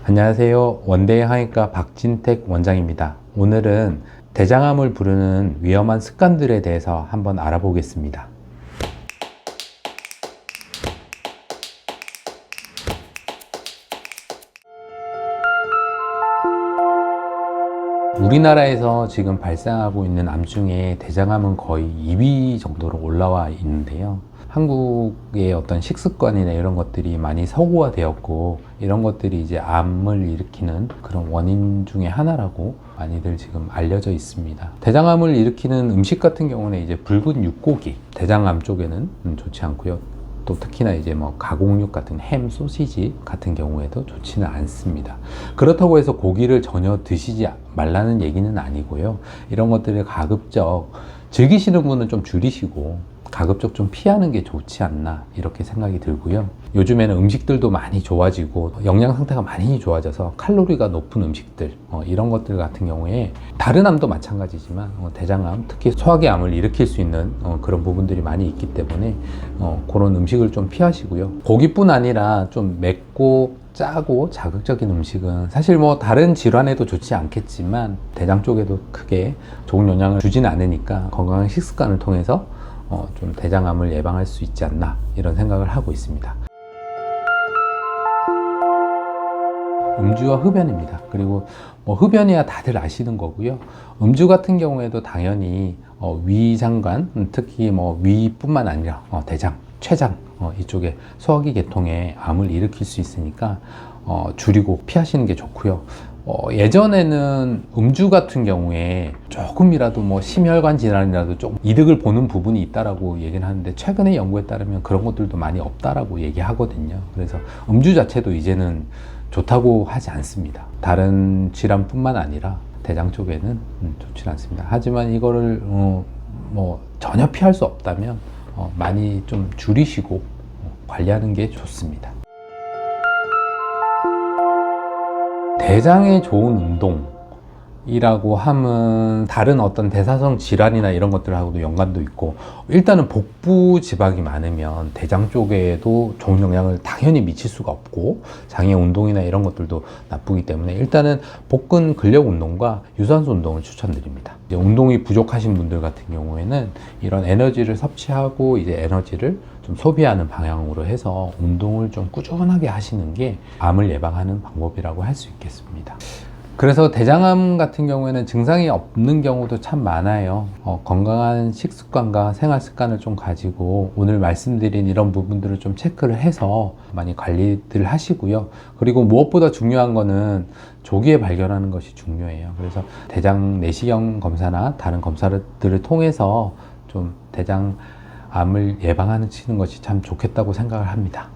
안녕하세요. 원대의 항해과 박진택 원장입니다. 오늘은 대장암을 부르는 위험한 습관들에 대해서 한번 알아보겠습니다. 우리나라에서 지금 발생하고 있는 암 중에 대장암은 거의 2위 정도로 올라와 있는데요. 한국의 어떤 식습관이나 이런 것들이 많이 서구화되었고, 이런 것들이 이제 암을 일으키는 그런 원인 중에 하나라고 많이들 지금 알려져 있습니다. 대장암을 일으키는 음식 같은 경우는 이제 붉은 육고기, 대장암 쪽에는 좋지 않고요. 또 특히나 이제 뭐 가공육 같은 햄, 소시지 같은 경우에도 좋지는 않습니다. 그렇다고 해서 고기를 전혀 드시지 말라는 얘기는 아니고요. 이런 것들을 가급적 즐기시는 분은 좀 줄이시고 가급적 좀 피하는 게 좋지 않나 이렇게 생각이 들고요. 요즘에는 음식들도 많이 좋아지고 영양 상태가 많이 좋아져서 칼로리가 높은 음식들 이런 것들 같은 경우에 다른 암도 마찬가지지만 대장암, 특히 소화기암을 일으킬 수 있는 그런 부분들이 많이 있기 때문에 그런 음식을 좀 피하시고요. 고기뿐 아니라 좀 맵고 짜고 자극적인 음식은 사실 뭐 다른 질환에도 좋지 않겠지만 대장 쪽에도 크게 좋은 영향을 주지는 않으니까 건강한 식습관을 통해서 좀 대장암을 예방할 수 있지 않나 이런 생각을 하고 있습니다. 음주와 흡연입니다. 그리고 뭐 흡연이야 다들 아시는 거고요. 음주 같은 경우에도 당연히 위장관, 특히 뭐 위뿐만 아니라 대장, 췌장 이쪽에 소화기 계통에 암을 일으킬 수 있으니까 줄이고 피하시는 게 좋고요. 예전에는 음주 같은 경우에 조금이라도 뭐 심혈관 질환이라도 좀 이득을 보는 부분이 있다라고 얘기는 하는데, 최근의 연구에 따르면 그런 것들도 많이 없다라고 얘기하거든요. 그래서 음주 자체도 이제는 좋다고 하지 않습니다. 다른 질환뿐만 아니라 대장 쪽에는 좋지 않습니다. 하지만 이거를 뭐 전혀 피할 수 없다면 많이 좀 줄이시고 관리하는 게 좋습니다. 대장에 좋은 운동이라고 하면 다른 어떤 대사성 질환이나 이런 것들하고도 연관도 있고, 일단은 복부 지방이 많으면 대장 쪽에도 좋은 영향을 당연히 미칠 수가 없고, 장애 운동이나 이런 것들도 나쁘기 때문에 일단은 복근 근력 운동과 유산소 운동을 추천드립니다. 이제 운동이 부족하신 분들 같은 경우에는 이런 에너지를 섭취하고 이제 에너지를 좀 소비하는 방향으로 해서 운동을 좀 꾸준하게 하시는 게 암을 예방하는 방법이라고 할 수 있겠습니다. 그래서 대장암 같은 경우에는 증상이 없는 경우도 참 많아요. 건강한 식습관과 생활 습관을 좀 가지고 오늘 말씀드린 이런 부분들을 좀 체크를 해서 많이 관리들 하시고요. 그리고 무엇보다 중요한 거는 조기에 발견하는 것이 중요해요. 그래서 대장 내시경 검사나 다른 검사들을 통해서 좀 대장암을 예방하는 것이 참 좋겠다고 생각을 합니다.